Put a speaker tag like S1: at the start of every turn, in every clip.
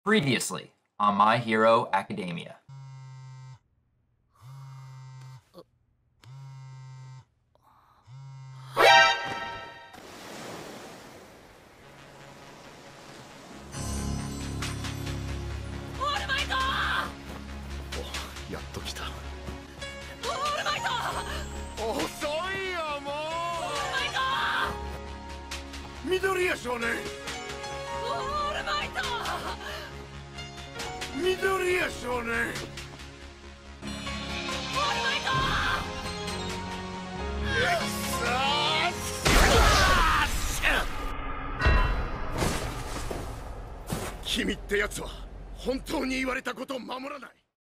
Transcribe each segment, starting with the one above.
S1: Previously on My Hero Academia.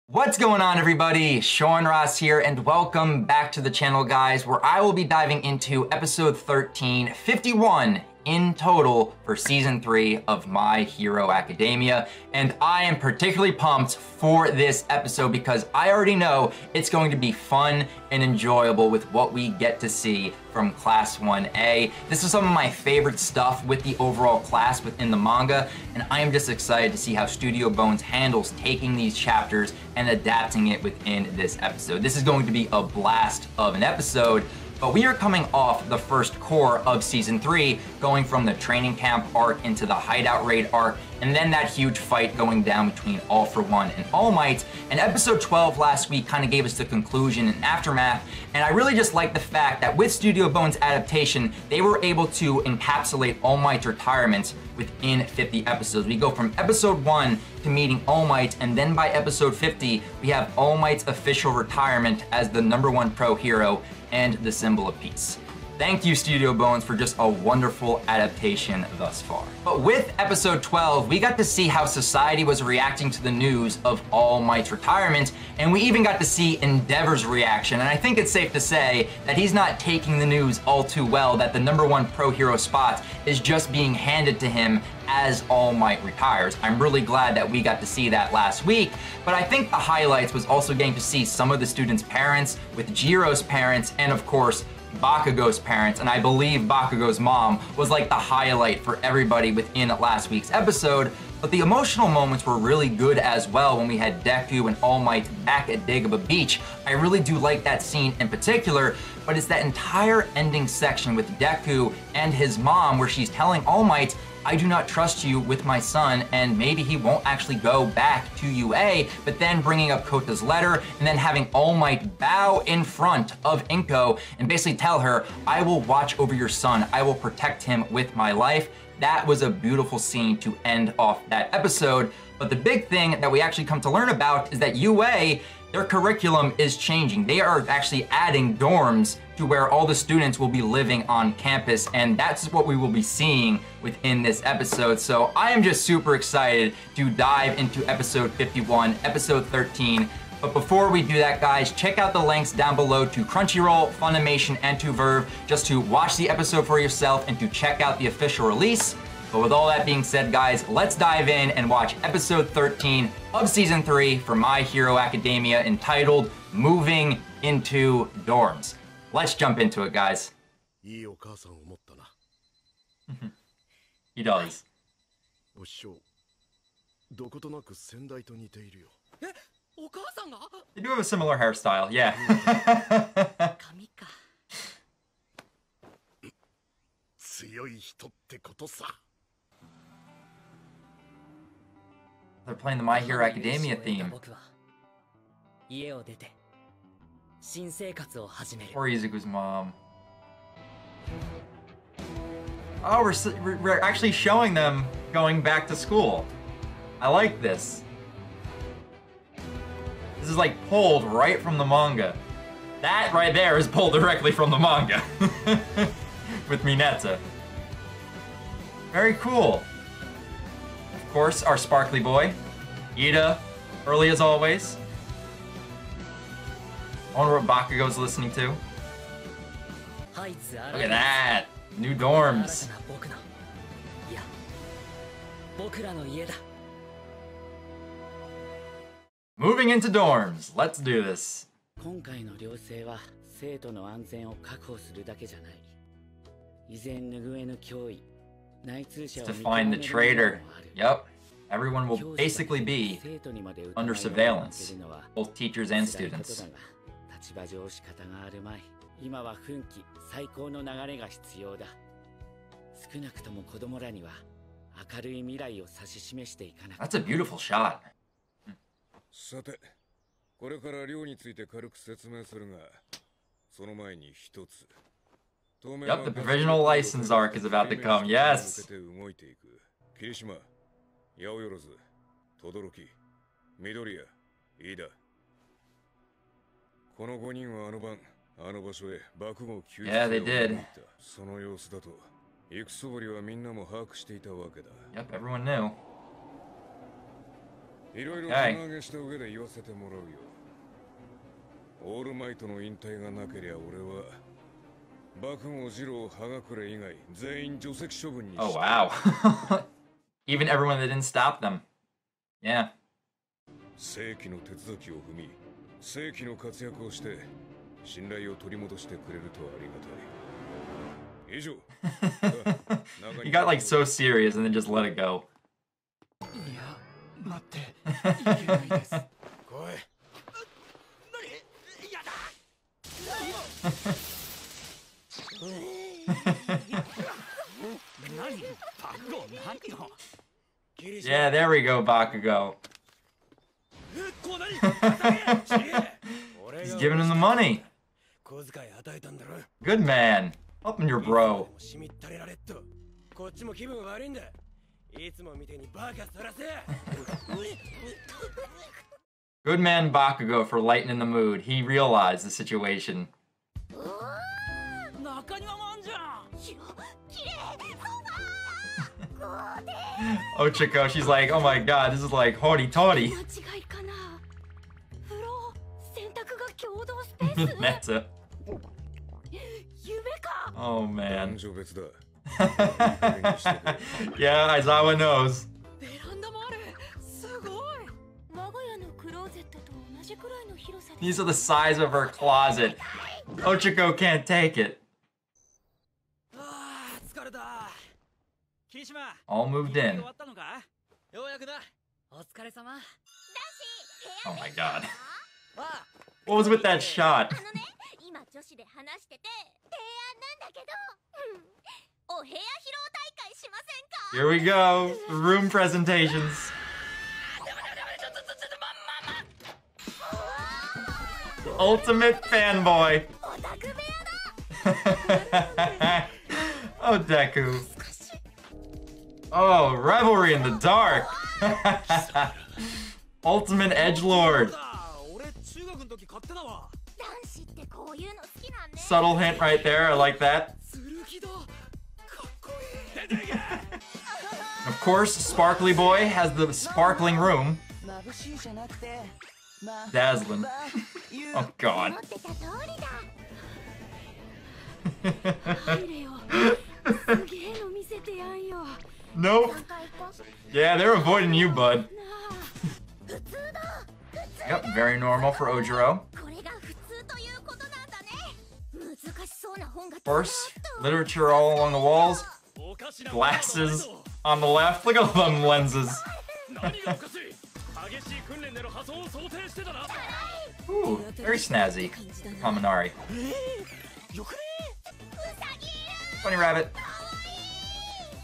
S1: What's going on, everybody? Sean Ross here, and welcome back to the channel, guys, where I will be diving into episode 13, 51 in total for season 3 of My Hero Academia. And I am particularly pumped for this episode because I already know it's going to be fun and enjoyable with what we get to see from Class 1A. This is some of my favorite stuff with the overall class within the manga, and I am just excited to see how Studio Bones handles taking these chapters and adapting it within this episode. This is going to be a blast of an episode. But we are coming off the first core of season 3, going from the training camp arc into the hideout raid arc, and then that huge fight going down between All For One and All Might. And episode 12 last week kind of gave us the conclusion and aftermath, and I really just like the fact that with Studio Bones adaptation, they were able to encapsulate All Might's retirement within 50 episodes. We go from episode 1 to meeting All Might, and then by episode 50, we have All Might's official retirement as the #1 pro hero and the symbol of peace. Thank you, Studio Bones, for just a wonderful adaptation thus far. But with episode 12, we got to see how society was reacting to the news of All Might's retirement, and we even got to see Endeavor's reaction. And I think it's safe to say that he's not taking the news all too well, that the #1 pro hero spot is just being handed to him as All Might retires. I'm really glad that we got to see that last week, but I think the highlights was also getting to see some of the students' parents, with Jiro's parents, and of course, Bakugo's parents, and I believe Bakugo's mom was like the highlight for everybody within last week's episode. But the emotional moments were really good as well when we had Deku and All Might back at Dagobah Beach. I really do like that scene in particular, but it's that entire ending section with Deku and his mom where she's telling All Might, I do not trust you with my son, and maybe he won't actually go back to UA, but then bringing up Kota's letter, and then having All Might bow in front of Inko and basically tell her, I will watch over your son, I will protect him with my life. That was a beautiful scene to end off that episode. But the big thing that we actually come to learn about is that UA, their curriculum is changing. They are actually adding dorms to where all the students will be living on campus, and that's what we will be seeing within this episode. So I am just super excited to dive into episode 51, episode 13. But before we do that, guys, check out the links down below to Crunchyroll, Funimation, and to Verve, just to watch the episode for yourself and to check out the official release. But with all that being said, guys, let's dive in and watch episode 13 of season 3 for My Hero Academia, entitled Moving into Dorms. Let's jump into it, guys. He does. They do have a similar hairstyle, yeah. They're playing the My Hero Academia theme. Poor Izuku's mom. Oh, we're actually showing them going back to school. I like this. This is like pulled right from the manga. That right there is pulled directly from the manga. With Mineta. Very cool. Of course, our sparkly boy, Ida, early as always. I wonder what Bakugo's listening to. Look at that! New dorms. Moving into dorms. Let's do this. To find the traitor. Yep. Everyone will basically be under surveillance, both teachers and students.
S2: 立場上仕方があるまい。今は奮起最高の流れが必要だ。少なくとも子供らには明るい未来を指し示していかなく。
S1: That's a beautiful shot.
S3: さて、これから寮について軽く説明するが、その前に一つ。
S1: Yep, the provisional license arc is about to come. Yes.
S3: 動いていく。霧島、八百万、轟、緑谷、飯田。この5人はあの晩、あの場所へ爆豪救出を行った。その様子だと、行くそぶりはみんなも把握していたわけだ。
S1: Yep, everyone knew.
S3: いろいろ棚上げした上で言わせてもらうよ。オールマイトの引退がなけりゃ俺は、爆豪二郎、葉隠以外全員除籍処分にした。
S1: Oh wow. Even everyone that didn't stop them. Yeah.
S3: 正規の手続きを踏み、正規の活躍をして信頼を取り戻してくれるとありがたい。以上。
S1: He got like so serious and then just let it go.
S2: いや、待って。いけないです。来い。何？やだ。何？爆豪何よ。
S1: Yeah, there we go, Bakugo. He's giving him the money. Good man. Helping your bro. Good man Bakugo for lightening the mood. He realized the situation. Ochako, she's like, oh my god, this is like hoity-toity. Netta. Oh man. Yeah, Aizawa knows. These are the size of her closet. Ochako can't take it. All moved in. Oh my god. What was with that shot? Here we go. Room presentations. The ultimate fanboy. Oh, Deku. Oh, revelry in the dark. Ultimate edgelord. Subtle hint right there. I like that. Of course, Sparkly Boy has the sparkling room. Dazzling. Oh god. Nope. Yeah, they're avoiding you, bud. Yep, very normal for Ojiro. Of course, literature all along the walls. Glasses on the left. Look at them lenses. Ooh, very snazzy. Kaminari. Bunny rabbit.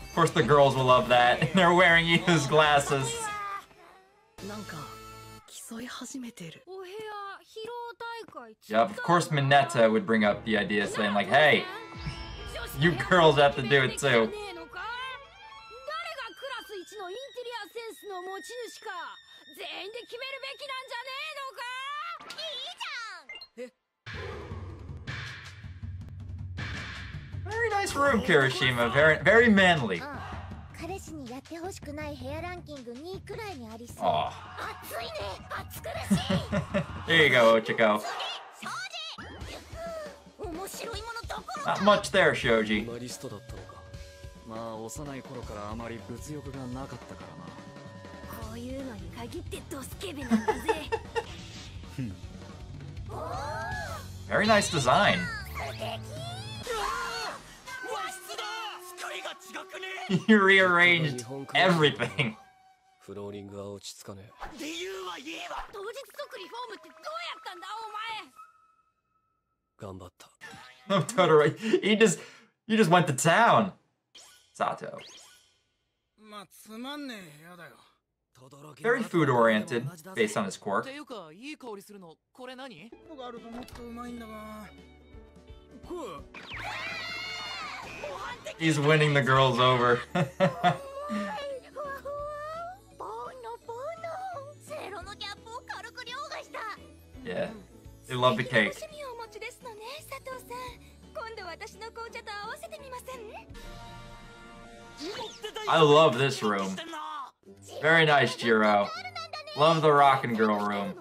S1: Of course the girls will love that. They're wearing Yu's glasses. Yep, of course Mineta would bring up the idea saying like, hey, you girls have to do it too. Very nice room, Kirishima. Very manly. Aw. There you go, Ochako. Not much there, Shoji. Very nice design. He rearranged everything.
S4: フローリングは落ち着かねえ。
S2: 理由は言えば。
S5: 当日即リフォームってどうやったんだお前。
S4: 頑張った。
S1: Totoro, he just went to town. Sato. Very food oriented, based on his quirk. He's winning the girls over. Yeah, they love the cake. I love this room. Very nice, Jiro. Love the rockin' girl room.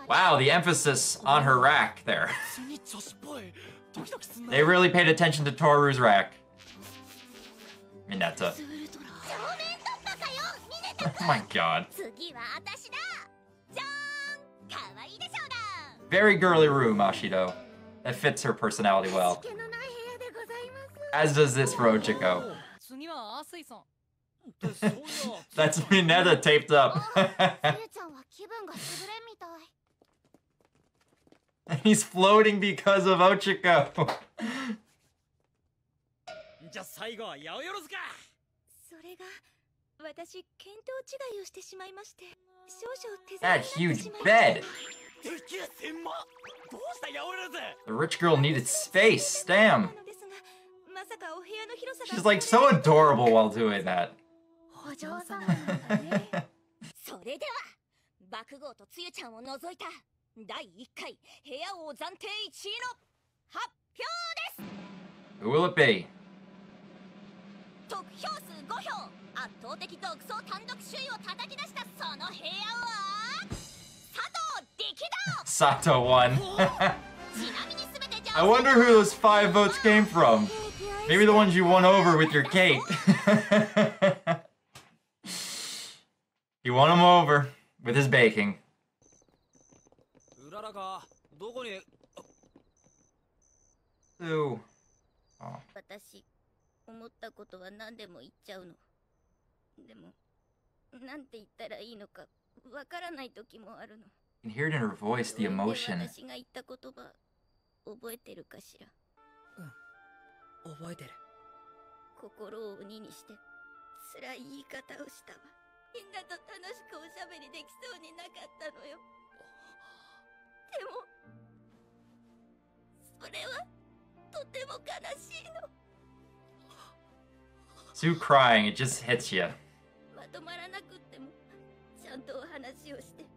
S1: Wow, the emphasis on her rack there. They really paid attention to Toru's rack. Mineta. Oh my god. Very girly room, Ashido. That fits her personality well. As does this Rochiko. That's Mineta taped up. He's floating because of Ochiko. That huge bed. The rich girl needed space. Damn. She's like so adorable while doing that. Who will it be? Sato won. I wonder who those 5 votes came from. Maybe the ones you won over with your cake. He won him over with his baking. Ooh. Oh. You can hear it in her voice, the emotion. Sue crying, it just hits you.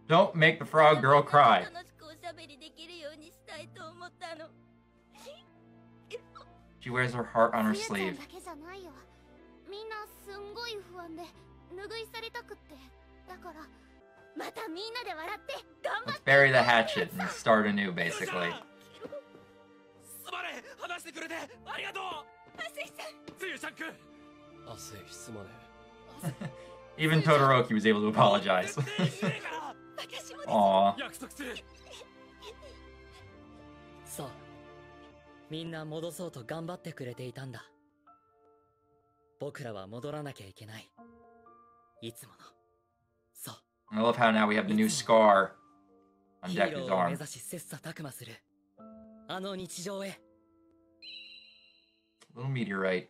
S1: Don't make the frog girl cry. She wears her heart on her sleeve. Let's bury the hatchet and start anew, basically. Even Todoroki was able to apologize. Aww.
S6: みんな戻そうと頑張ってくれていたんだ。僕らは戻らなきゃいけない。いつもの。そう。
S1: I love how now we have the new scar on Deku's
S6: ヒーローを目
S1: arm.
S6: 指し切磋琢磨する。あの日常へ。
S1: Little meteorite.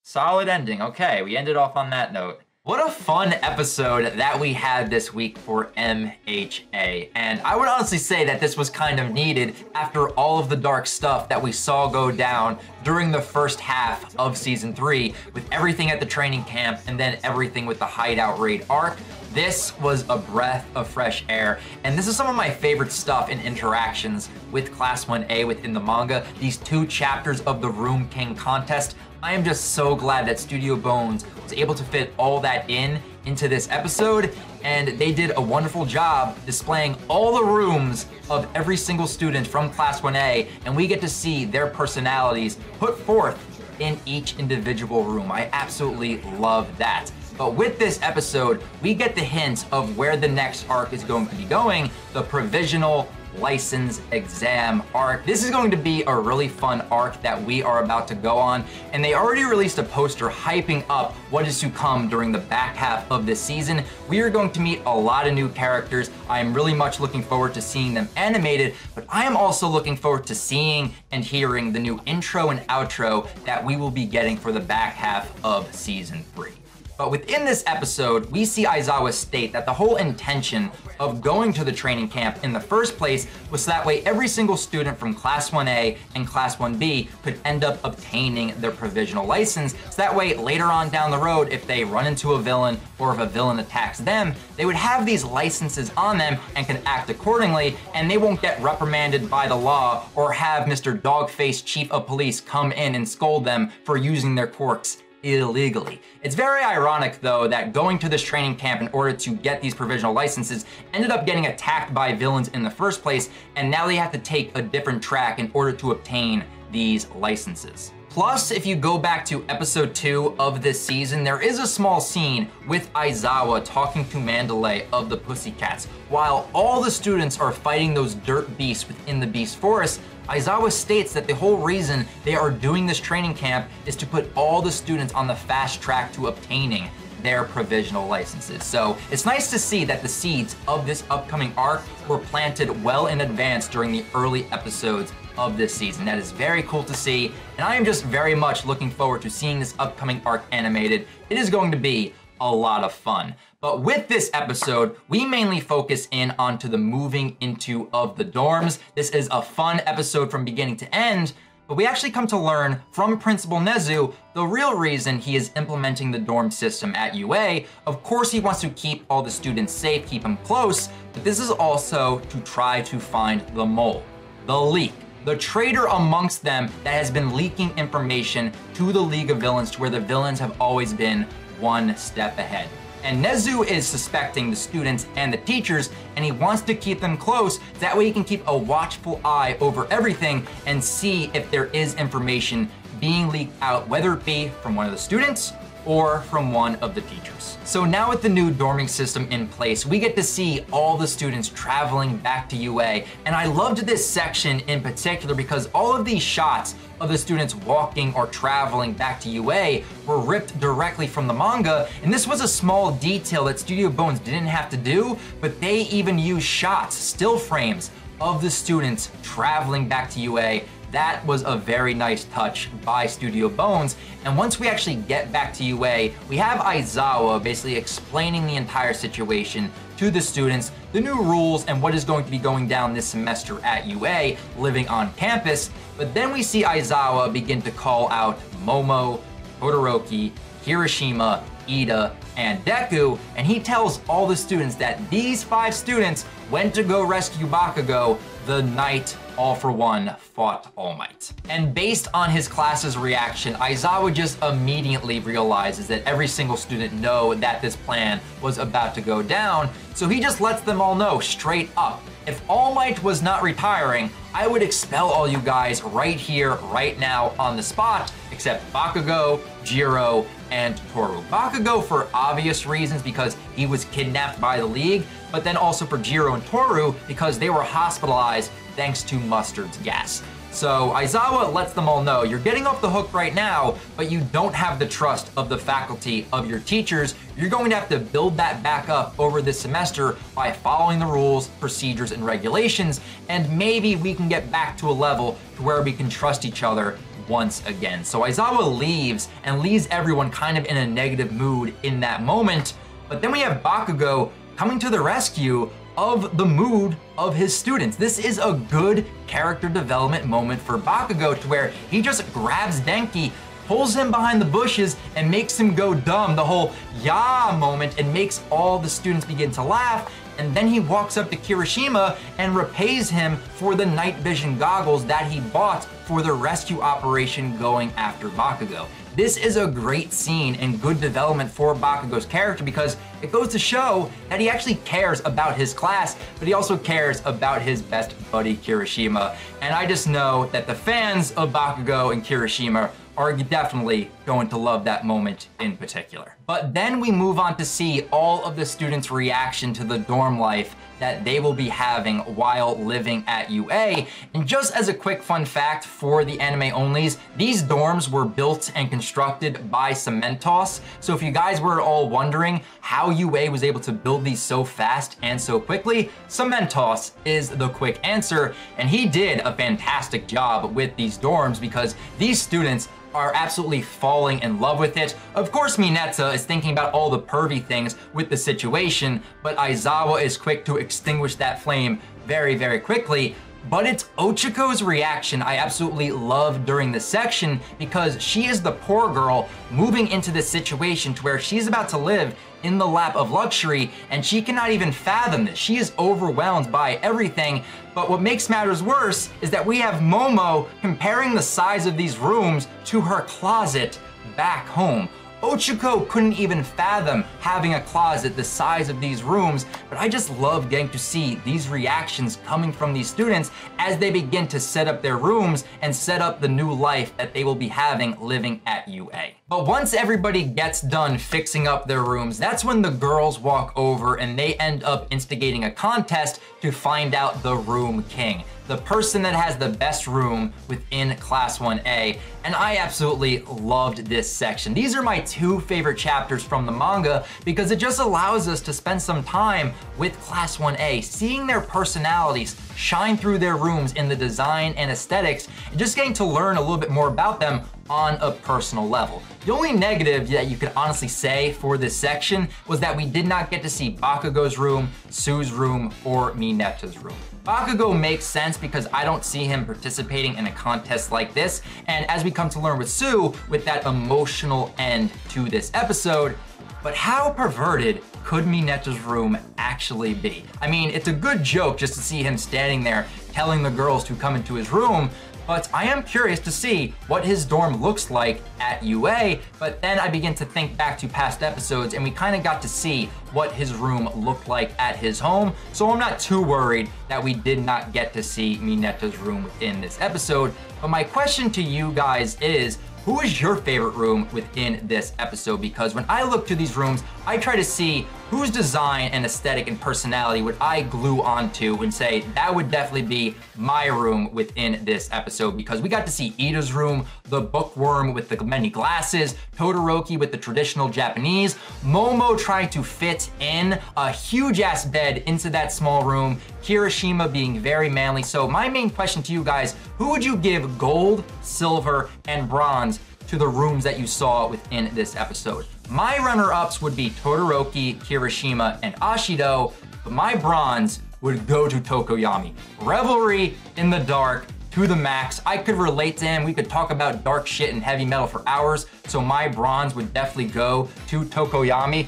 S1: Solid ending. Okay, we ended off on that note. What a fun episode that we had this week for MHA. And I would honestly say that this was kind of needed after all of the dark stuff that we saw go down during the first half of Season 3, with everything at the training camp and then everything with the Hideout Raid arc. This was a breath of fresh air, and this is some of my favorite stuff in interactions with Class 1A within the manga. These 2 chapters of the Room King contest. I am just so glad that Studio Bones was able to fit all that into this episode, and they did a wonderful job displaying all the rooms of every single student from Class 1A, and we get to see their personalities put forth in each individual room. I absolutely love that. But with this episode, we get the hint of where the next arc is going to be going, the provisional license exam arc. This is going to be a really fun arc that we are about to go on, and they already released a poster hyping up what is to come during the back half of this season. We are going to meet a lot of new characters. I am really much looking forward to seeing them animated, but I am also looking forward to seeing and hearing the new intro and outro that we will be getting for the back half of Season 3. But within this episode, we see Aizawa state that the whole intention of going to the training camp in the first place was so that way every single student from Class 1A and Class 1B could end up obtaining their provisional license. So that way later on down the road, if they run into a villain or if a villain attacks them, they would have these licenses on them and can act accordingly, and they won't get reprimanded by the law or have Mr. Dogface Chief of Police come in and scold them for using their quirks illegally. It's very ironic though that going to this training camp in order to get these provisional licenses ended up getting attacked by villains in the first place, and now they have to take a different track in order to obtain these licenses. Plus, if you go back to episode 2 of this season, there is a small scene with Aizawa talking to Mandalay of the Pussycats. While all the students are fighting those dirt beasts within the Beast Forest, Aizawa states that the whole reason they are doing this training camp is to put all the students on the fast track to obtaining their provisional licenses. So it's nice to see that the seeds of this upcoming arc were planted well in advance during the early episodes of this season. That is very cool to see, and I am just very much looking forward to seeing this upcoming arc animated. It is going to be a lot of fun. But with this episode, we mainly focus in onto the moving into of the dorms. This is a fun episode from beginning to end, but we actually come to learn from Principal Nezu the real reason he is implementing the dorm system at UA. Of course, he wants to keep all the students safe, keep them close, but this is also to try to find the mole, the leak, the traitor amongst them that has been leaking information to the League of Villains to where the villains have always been one step ahead. And Nezu is suspecting the students and the teachers, and he wants to keep them close. That way he can keep a watchful eye over everything and see if there is information being leaked out, whether it be from one of the students or from one of the teachers. So now with the new dorming system in place, we get to see all the students traveling back to UA. And I loved this section in particular because all of these shots of the students walking or traveling back to UA were ripped directly from the manga. And this was a small detail that Studio Bones didn't have to do, but they even used shots, still frames of the students traveling back to UA. That was a very nice touch by Studio Bones. And once we actually get back to UA, we have Aizawa basically explaining the entire situation to the students, the new rules, and what is going to be going down this semester at UA, living on campus. But then we see Aizawa begin to call out Momo, Todoroki, Kirishima, Ida, and Deku, and he tells all the students that these 5 students went to go rescue Bakugo the night All For One fought All Might. And based on his class's reaction, Aizawa just immediately realizes that every single student know that this plan was about to go down, so he just lets them all know straight up. If All Might was not retiring, I would expel all you guys right here, right now, on the spot, except Bakugo, Jiro, and Toru. Bakugo for obvious reasons because he was kidnapped by the League, but then also for Jiro and Toru because they were hospitalized thanks to Mustard's gas. So Aizawa lets them all know, you're getting off the hook right now, but you don't have the trust of the faculty, of your teachers. You're going to have to build that back up over this semester by following the rules, procedures, and regulations, and maybe we can get back to a level to where we can trust each other once again. So Aizawa leaves and leaves everyone kind of in a negative mood in that moment, but then we have Bakugo coming to the rescue of the mood of his students. This is a good character development moment for Bakugo to where he just grabs Denki, pulls him behind the bushes, and makes him go dumb, the whole "yeah" moment, and makes all the students begin to laugh. And then he walks up to Kirishima and repays him for the night vision goggles that he bought for the rescue operation going after Bakugo. This is a great scene and good development for Bakugo's character because it goes to show that he actually cares about his class, but he also cares about his best buddy Kirishima. And I just know that the fans of Bakugo and Kirishima are definitely going to love that moment in particular. But then we move on to see all of the students' reaction to the dorm life that they will be having while living at UA. And just as a quick fun fact for the anime onlys, these dorms were built and constructed by Cementos. So if you guys were all wondering how UA was able to build these so fast and so quickly, Cementos is the quick answer. And he did a fantastic job with these dorms because these students are absolutely falling in love with it. Of course, Mineta is thinking about all the pervy things with the situation, but Aizawa is quick to extinguish that flame very, very quickly. But it's Ochiko's reaction I absolutely love during this section because she is the poor girl moving into this situation to where she's about to live in the lap of luxury and she cannot even fathom this. She is overwhelmed by everything. But what makes matters worse is that we have Momo comparing the size of these rooms to her closet back home. Ochiko couldn't even fathom having a closet the size of these rooms, but I just love getting to see these reactions coming from these students as they begin to set up their rooms and set up the new life that they will be having living at UA. But once everybody gets done fixing up their rooms, that's when the girls walk over and they end up instigating a contest to find out the room king, the person that has the best room within Class 1A. And I absolutely loved this section. These are my two favorite chapters from the manga because it just allows us to spend some time with Class 1A, seeing their personalities shine through their rooms in the design and aesthetics, and just getting to learn a little bit more about them on a personal level. The only negative that you could honestly say for this section was that we did not get to see Bakugo's room, Sue's room, or Mineta's room. Bakugo makes sense because I don't see him participating in a contest like this, and as we come to learn with Sue, with that emotional end to this episode, but how perverted could Mineta's room actually be? I mean, it's a good joke just to see him standing there telling the girls to come into his room, but I am curious to see what his dorm looks like at UA. But then I begin to think back to past episodes and we kind of got to see what his room looked like at his home. So I'm not too worried that we did not get to see Mineta's room within this episode. But my question to you guys is, who is your favorite room within this episode? Because when I look to these rooms, I try to see whose design and aesthetic and personality would I glue onto and say, that would definitely be my room within this episode. Because we got to see Ida's room, the bookworm with the many glasses, Todoroki with the traditional Japanese, Momo trying to fit in a huge ass bed into that small room, Kirishima being very manly. So my main question to you guys, who would you give gold, silver, and bronze to the rooms that you saw within this episode? My runner-ups would be Todoroki, Kirishima, and Ashido, but my bronze would go to Tokoyami. Revelry in the dark to the max. I could relate to him. We could talk about dark shit and heavy metal for hours, so my bronze would definitely go to Tokoyami.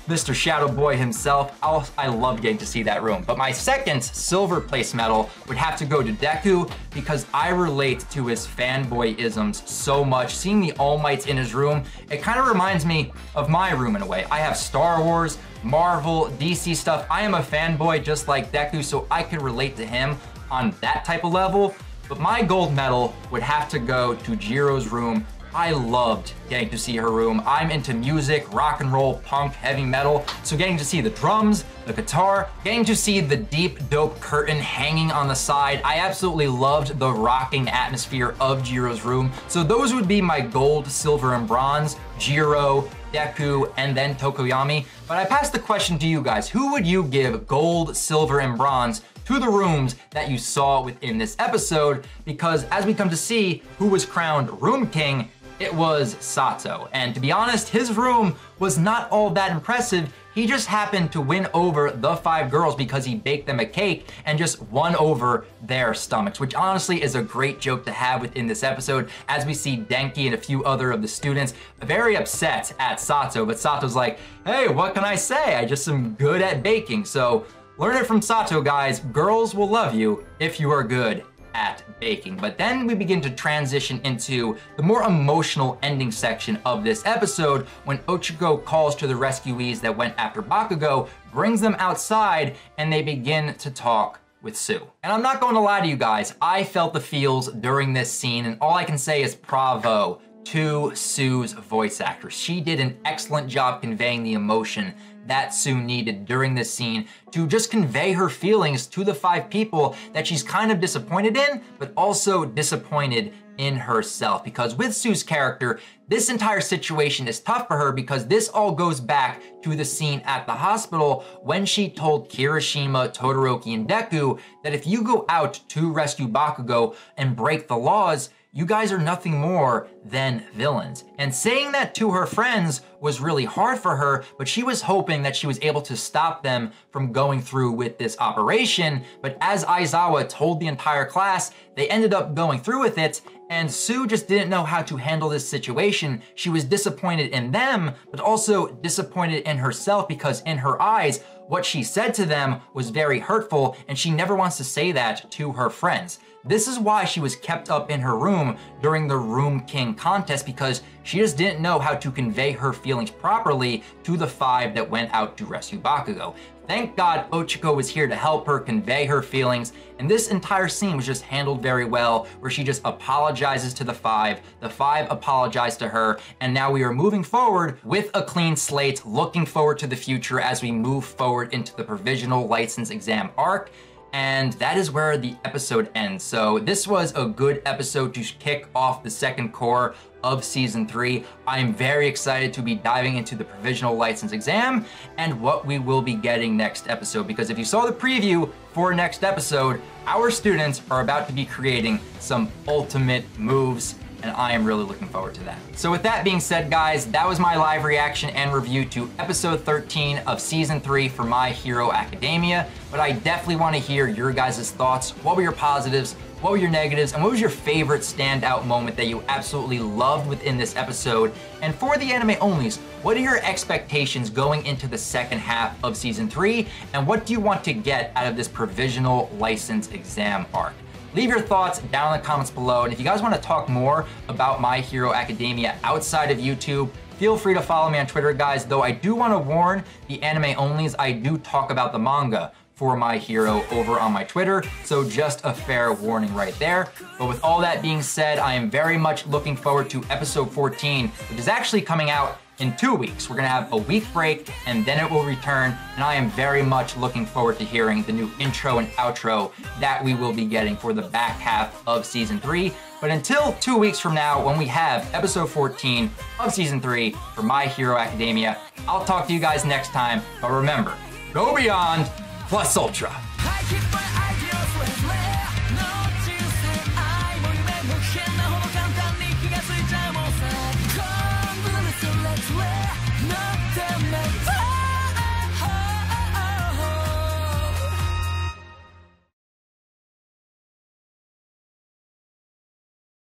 S1: Mr. Shadow Boy himself. I love getting to see that room. But my second silver place medal would have to go to Deku because I relate to his fanboy-isms so much. Seeing the All Mights in his room, it kind of reminds me of my room in a way. I have Star Wars, Marvel, DC stuff. I am a fanboy just like Deku, so I could relate to him on that type of level. But my gold medal would have to go to Jiro's room. I loved getting to see her room. I'm into music, rock and roll, punk, heavy metal. So getting to see the drums, the guitar, getting to see the deep, dope curtain hanging on the side. I absolutely loved the rocking atmosphere of Jiro's room. So those would be my gold, silver, and bronze. Jiro, Deku, and then Tokoyami. But I pass the question to you guys. Who would you give gold, silver, and bronze to the rooms that you saw within this episode? Because as we come to see who was crowned Room King, it was Sato. And to be honest, his room was not all that impressive. He just happened to win over the 5 girls because he baked them a cake and just won over their stomachs, which honestly is a great joke to have within this episode, as we see Denki and a few other of the students very upset at Sato. But Sato's like, hey, what can I say? I just am good at baking. So learn it from Sato, guys. Girls will love you if you are good at baking. But then we begin to transition into the more emotional ending section of this episode when Ochiko calls to the rescuees that went after Bakugo, brings them outside, and they begin to talk with Sue. And I'm not going to lie to you guys, I felt the feels during this scene, and all I can say is bravo to Sue's voice actress. She did an excellent job conveying the emotion that Sue needed during this scene to just convey her feelings to the 5 people that she's kind of disappointed in, but also disappointed in herself. Because with Sue's character, this entire situation is tough for her because this all goes back to the scene at the hospital when she told Kirishima, Todoroki, and Deku that if you go out to rescue Bakugo and break the laws, you guys are nothing more than villains. And saying that to her friends was really hard for her, but she was hoping that she was able to stop them from going through with this operation. But as Aizawa told the entire class, they ended up going through with it, and Sue just didn't know how to handle this situation. She was disappointed in them, but also disappointed in herself because in her eyes, what she said to them was very hurtful, and she never wants to say that to her friends. This is why she was kept up in her room during the Room King contest, because she just didn't know how to convey her feelings properly to the 5 that went out to rescue Bakugo. Thank God Ochiko was here to help her convey her feelings, and this entire scene was just handled very well, where she just apologizes to the 5 apologize to her, and now we are moving forward with a clean slate, looking forward to the future as we move forward into the provisional license exam arc. And that is where the episode ends. So this was a good episode to kick off the second core of season 3. I am very excited to be diving into the provisional license exam and what we will be getting next episode, because if you saw the preview for next episode, our students are about to be creating some ultimate moves, and I am really looking forward to that. So with that being said, guys, that was my live reaction and review to episode 13 of season 3 for My Hero Academia, but I definitely want to hear your guys' thoughts. What were your positives? What were your negatives? And what was your favorite standout moment that you absolutely loved within this episode? And for the anime onlys, what are your expectations going into the second half of season 3? And what do you want to get out of this provisional license exam arc? Leave your thoughts down in the comments below, and if you guys want to talk more about My Hero Academia outside of YouTube, feel free to follow me on Twitter, guys, though I do want to warn the anime onlys, I do talk about the manga for My Hero over on my Twitter, so just a fair warning right there. But with all that being said, I am very much looking forward to episode 14, which is actually coming out in 2 weeks. We're gonna have a week break and then it will return, and I am very much looking forward to hearing the new intro and outro that we will be getting for the back half of season 3. But until 2 weeks from now, when we have episode 14 of season 3 for My Hero Academia, I'll talk to you guys next time. But remember, go beyond plus ultra.